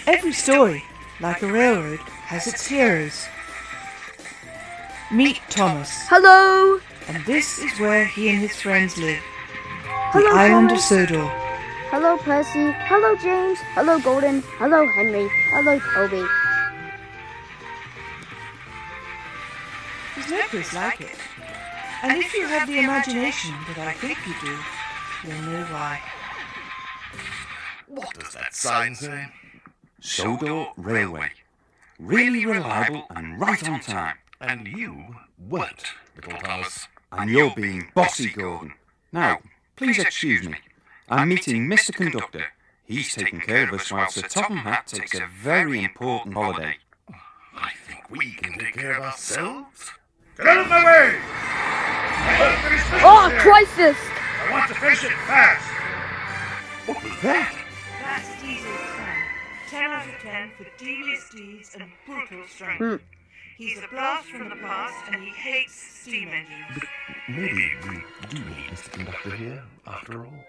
Every story, like a railroad, has its heroes. Meet Thomas. Hello! And this is where he and his friends live. The Hello, island Thomas. of Sodor. Hello, Percy. Hello, James. Hello, Golden. Hello, Henry. Hello, Toby. There's no place like it. And if you have the imagination that I think you do, you'll know why. What does that sign say? Sodor Railway. Really reliable and right on time. And you weren't, little Thomas. And you're being bossy, Gordon. Now, please excuse me. I'm meeting Mr. Conductor. He's taking care of us while Sir Topham Hatt takes a very important holiday. I think we can take care of ourselves. Get out of my way! I want to finish this Oh, here. crisis! I want to finish it fast! What was that? That's Diesel's son. 10 out of 10 for devious deeds and brutal strength. He's a blast from the past and he hates steam engines. Maybe we do need Mr. Conductor here, after all.